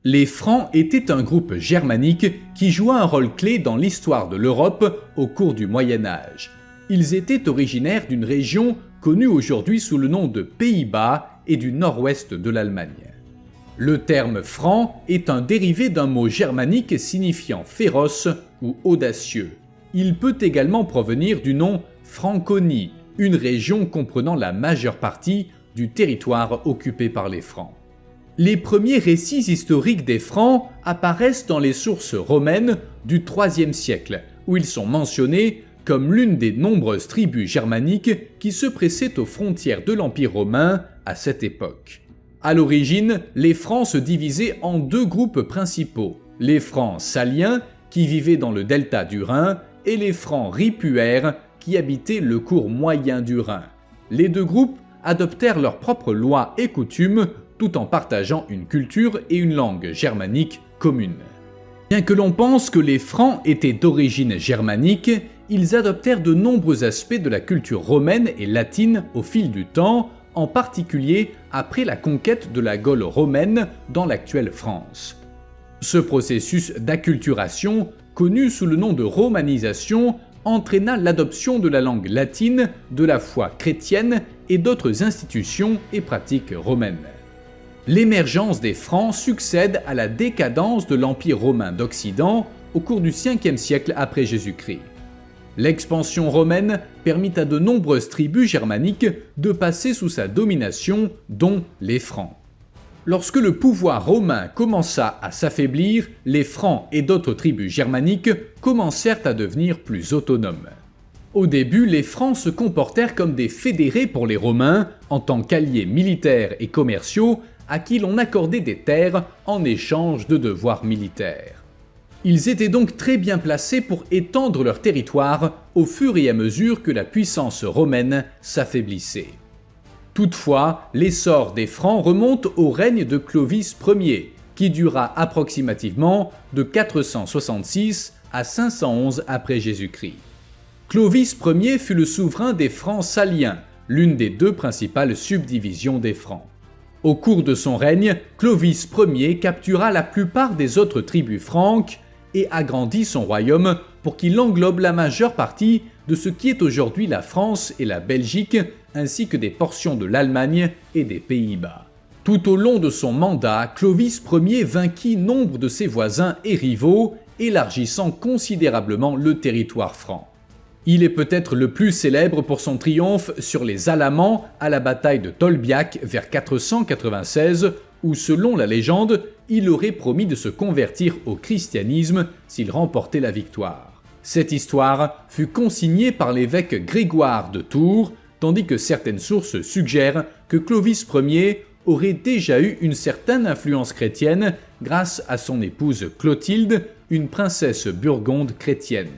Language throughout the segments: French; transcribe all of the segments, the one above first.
Les Francs étaient un groupe germanique qui joua un rôle clé dans l'histoire de l'Europe au cours du Moyen Âge. Ils étaient originaires d'une région connue aujourd'hui sous le nom de Pays-Bas et du nord-ouest de l'Allemagne. Le terme franc est un dérivé d'un mot germanique signifiant féroce ou audacieux. Il peut également provenir du nom Franconie, une région comprenant la majeure partie du territoire occupé par les Francs. Les premiers récits historiques des Francs apparaissent dans les sources romaines du IIIe siècle, où ils sont mentionnés comme l'une des nombreuses tribus germaniques qui se pressaient aux frontières de l'Empire romain à cette époque. À l'origine, les Francs se divisaient en deux groupes principaux, les Francs saliens, qui vivaient dans le delta du Rhin, et les Francs ripuaires, qui habitaient le cours moyen du Rhin. Les deux groupes adoptèrent leurs propres lois et coutumes, tout en partageant une culture et une langue germanique communes. Bien que l'on pense que les Francs étaient d'origine germanique, ils adoptèrent de nombreux aspects de la culture romaine et latine au fil du temps, en particulier après la conquête de la Gaule romaine dans l'actuelle France. Ce processus d'acculturation, connu sous le nom de romanisation, entraîna l'adoption de la langue latine, de la foi chrétienne et d'autres institutions et pratiques romaines. L'émergence des Francs succède à la décadence de l'Empire romain d'Occident au cours du 5e siècle après Jésus-Christ. L'expansion romaine permit à de nombreuses tribus germaniques de passer sous sa domination, dont les Francs. Lorsque le pouvoir romain commença à s'affaiblir, les Francs et d'autres tribus germaniques commencèrent à devenir plus autonomes. Au début, les Francs se comportèrent comme des fédérés pour les Romains, en tant qu'alliés militaires et commerciaux, à qui l'on accordait des terres en échange de devoirs militaires. Ils étaient donc très bien placés pour étendre leur territoire au fur et à mesure que la puissance romaine s'affaiblissait. Toutefois, l'essor des Francs remonte au règne de Clovis Ier, qui dura approximativement de 466 à 511 après Jésus-Christ. Clovis Ier fut le souverain des Francs saliens, l'une des deux principales subdivisions des Francs. Au cours de son règne, Clovis Ier captura la plupart des autres tribus franques et agrandit son royaume pour qu'il englobe la majeure partie de ce qui est aujourd'hui la France et la Belgique, ainsi que des portions de l'Allemagne et des Pays-Bas. Tout au long de son mandat, Clovis Ier vainquit nombre de ses voisins et rivaux, élargissant considérablement le territoire franc. Il est peut-être le plus célèbre pour son triomphe sur les Alamans à la bataille de Tolbiac vers 496, où selon la légende, il aurait promis de se convertir au christianisme s'il remportait la victoire. Cette histoire fut consignée par l'évêque Grégoire de Tours, tandis que certaines sources suggèrent que Clovis Ier aurait déjà eu une certaine influence chrétienne grâce à son épouse Clotilde, une princesse burgonde chrétienne.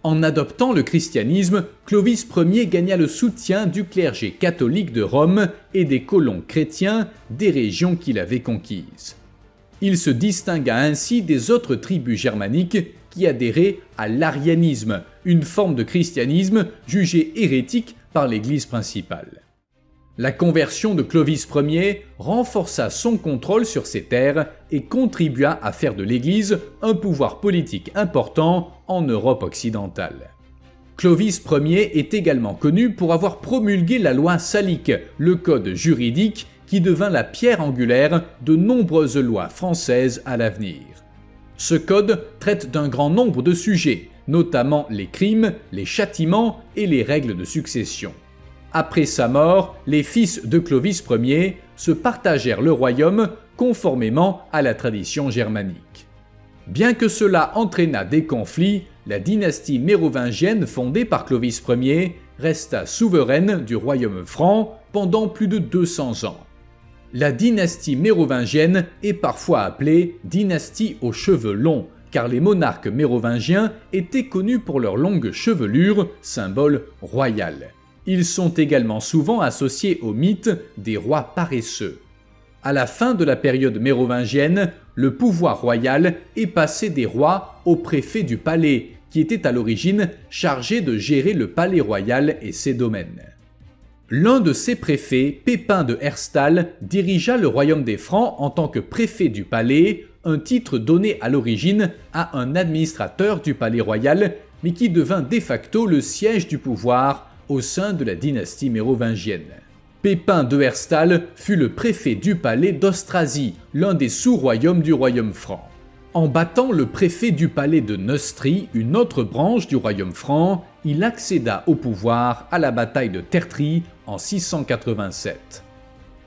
En adoptant le christianisme, Clovis Ier gagna le soutien du clergé catholique de Rome et des colons chrétiens des régions qu'il avait conquises. Il se distingua ainsi des autres tribus germaniques qui adhéraient à l'arianisme, une forme de christianisme jugée hérétique par l'Église principale. La conversion de Clovis Ier renforça son contrôle sur ces terres et contribua à faire de l'Église un pouvoir politique important en Europe occidentale. Clovis Ier est également connu pour avoir promulgué la loi salique, le code juridique qui devint la pierre angulaire de nombreuses lois françaises à l'avenir. Ce code traite d'un grand nombre de sujets, notamment les crimes, les châtiments et les règles de succession. Après sa mort, les fils de Clovis Ier se partagèrent le royaume conformément à la tradition germanique. Bien que cela entraîna des conflits, la dynastie mérovingienne fondée par Clovis Ier resta souveraine du royaume franc pendant plus de 200 ans. La dynastie mérovingienne est parfois appelée dynastie aux cheveux longs, car les monarques mérovingiens étaient connus pour leur longue chevelure, symbole royal. Ils sont également souvent associés au mythe des rois paresseux. À la fin de la période mérovingienne, le pouvoir royal est passé des rois au préfet du palais, qui était à l'origine chargé de gérer le palais royal et ses domaines. L'un de ces préfets, Pépin de Herstal, dirigea le royaume des Francs en tant que préfet du palais, un titre donné à l'origine à un administrateur du palais royal, mais qui devint de facto le siège du pouvoir au sein de la dynastie mérovingienne. Pépin de Herstal fut le préfet du palais d'Austrasie, l'un des sous-royaumes du royaume franc. En battant le préfet du palais de Neustrie, une autre branche du royaume franc, il accéda au pouvoir à la bataille de Tertry en 687.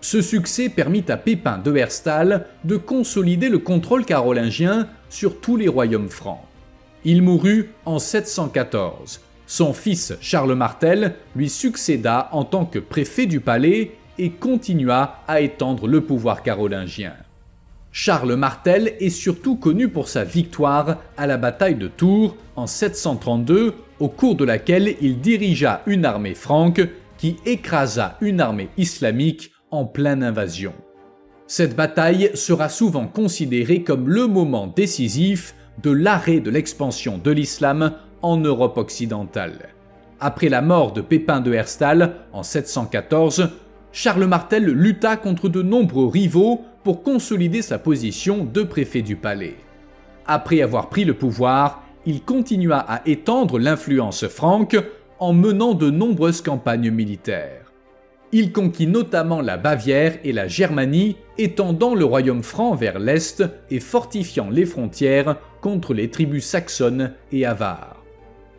Ce succès permit à Pépin de Herstal de consolider le contrôle carolingien sur tous les royaumes francs. Il mourut en 714. Son fils Charles Martel lui succéda en tant que préfet du palais et continua à étendre le pouvoir carolingien. Charles Martel est surtout connu pour sa victoire à la bataille de Tours en 732, au cours de laquelle il dirigea une armée franque qui écrasa une armée islamique en pleine invasion. Cette bataille sera souvent considérée comme le moment décisif de l'arrêt de l'expansion de l'islam en Europe occidentale. Après la mort de Pépin de Herstal en 714, Charles Martel lutta contre de nombreux rivaux pour consolider sa position de préfet du palais. Après avoir pris le pouvoir, il continua à étendre l'influence franque en menant de nombreuses campagnes militaires. Il conquit notamment la Bavière et la Germanie, étendant le royaume franc vers l'est et fortifiant les frontières contre les tribus saxonnes et avares.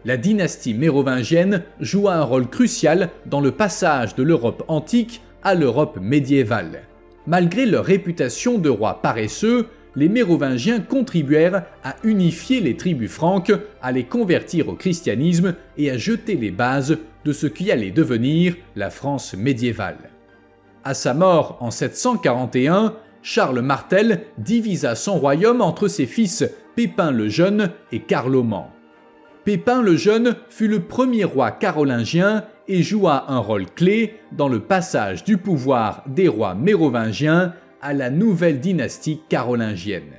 La dynastie mérovingienne joua un rôle crucial dans le passage de l'Europe antique à l'Europe médiévale. Malgré leur réputation de rois paresseux, les Mérovingiens contribuèrent à unifier les tribus franques, à les convertir au christianisme et à jeter les bases de ce qui allait devenir la France médiévale. À sa mort en 741, Charles Martel divisa son royaume entre ses fils Pépin le Jeune et Carloman. Pépin le Jeune fut le premier roi carolingien et joua un rôle clé dans le passage du pouvoir des rois mérovingiens à la nouvelle dynastie carolingienne.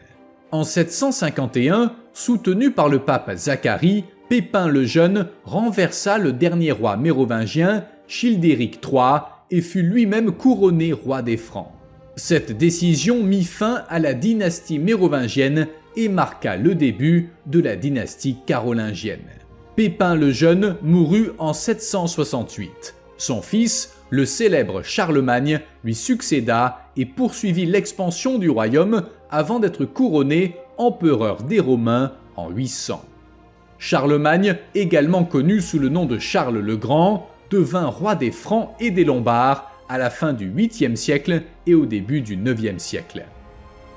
En 751, soutenu par le pape Zacharie, Pépin le Jeune renversa le dernier roi mérovingien, Childéric III, et fut lui-même couronné roi des Francs. Cette décision mit fin à la dynastie mérovingienne et marqua le début de la dynastie carolingienne. Pépin le Jeune mourut en 768. Son fils, le célèbre Charlemagne, lui succéda et poursuivit l'expansion du royaume avant d'être couronné empereur des Romains en 800. Charlemagne, également connu sous le nom de Charles le Grand, devint roi des Francs et des Lombards à la fin du 8e siècle et au début du 9e siècle.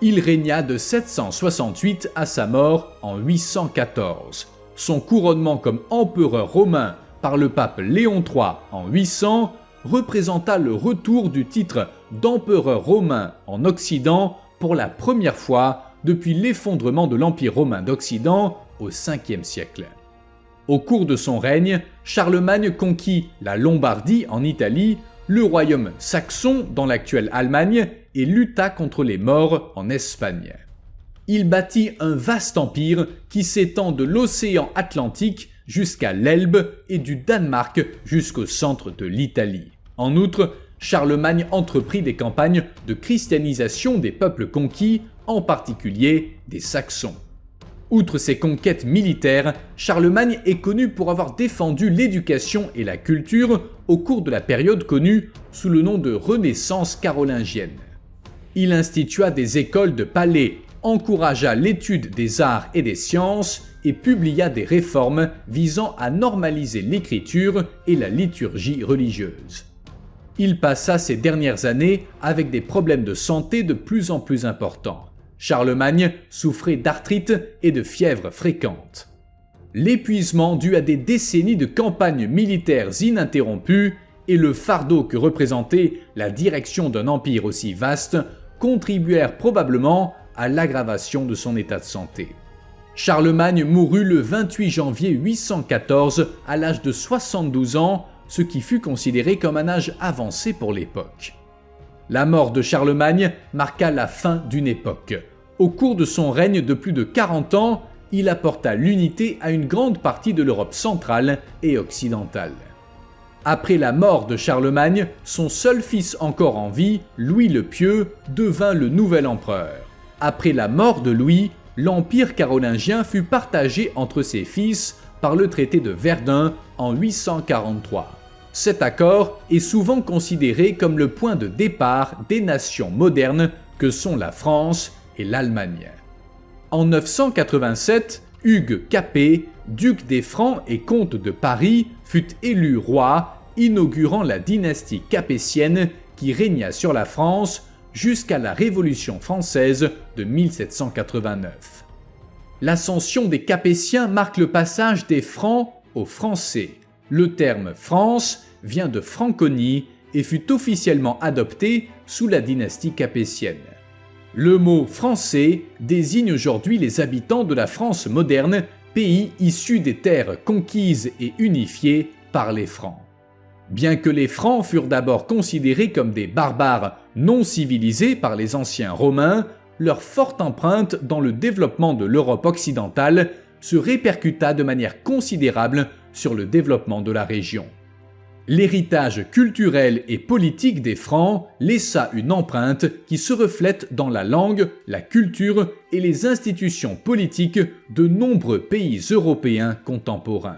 Il régna de 768 à sa mort en 814. Son couronnement comme empereur romain par le pape Léon III en 800 représenta le retour du titre d'empereur romain en Occident pour la première fois depuis l'effondrement de l'Empire romain d'Occident au 5e siècle. Au cours de son règne, Charlemagne conquit la Lombardie en Italie, le royaume saxon dans l'actuelle Allemagne et lutta contre les Maures en Espagne. Il bâtit un vaste empire qui s'étend de l'océan Atlantique jusqu'à l'Elbe et du Danemark jusqu'au centre de l'Italie. En outre, Charlemagne entreprit des campagnes de christianisation des peuples conquis, en particulier des Saxons. Outre ses conquêtes militaires, Charlemagne est connu pour avoir défendu l'éducation et la culture au cours de la période connue sous le nom de Renaissance carolingienne. Il institua des écoles de palais, encouragea l'étude des arts et des sciences et publia des réformes visant à normaliser l'écriture et la liturgie religieuse. Il passa ses dernières années avec des problèmes de santé de plus en plus importants. Charlemagne souffrait d'arthrite et de fièvres fréquentes. L'épuisement dû à des décennies de campagnes militaires ininterrompues et le fardeau que représentait la direction d'un empire aussi vaste contribuèrent probablement à l'aggravation de son état de santé. Charlemagne mourut le 28 janvier 814 à l'âge de 72 ans, ce qui fut considéré comme un âge avancé pour l'époque. La mort de Charlemagne marqua la fin d'une époque. Au cours de son règne de plus de 40 ans, il apporta l'unité à une grande partie de l'Europe centrale et occidentale. Après la mort de Charlemagne, son seul fils encore en vie, Louis le Pieux, devint le nouvel empereur. Après la mort de Louis, l'Empire carolingien fut partagé entre ses fils par le traité de Verdun en 843. Cet accord est souvent considéré comme le point de départ des nations modernes que sont la France et l'Allemagne. En 987, Hugues Capet, duc des Francs et comte de Paris, fut élu roi, inaugurant la dynastie capétienne qui régna sur la France jusqu'à la Révolution française de 1789. L'ascension des Capétiens marque le passage des Francs aux Français. Le terme France vient de Franconie et fut officiellement adopté sous la dynastie capétienne. Le mot français désigne aujourd'hui les habitants de la France moderne, pays issu des terres conquises et unifiées par les Francs. Bien que les Francs furent d'abord considérés comme des barbares non civilisés par les anciens Romains, leur forte empreinte dans le développement de l'Europe occidentale se répercuta de manière considérable sur le développement de la région. L'héritage culturel et politique des Francs laissa une empreinte qui se reflète dans la langue, la culture et les institutions politiques de nombreux pays européens contemporains.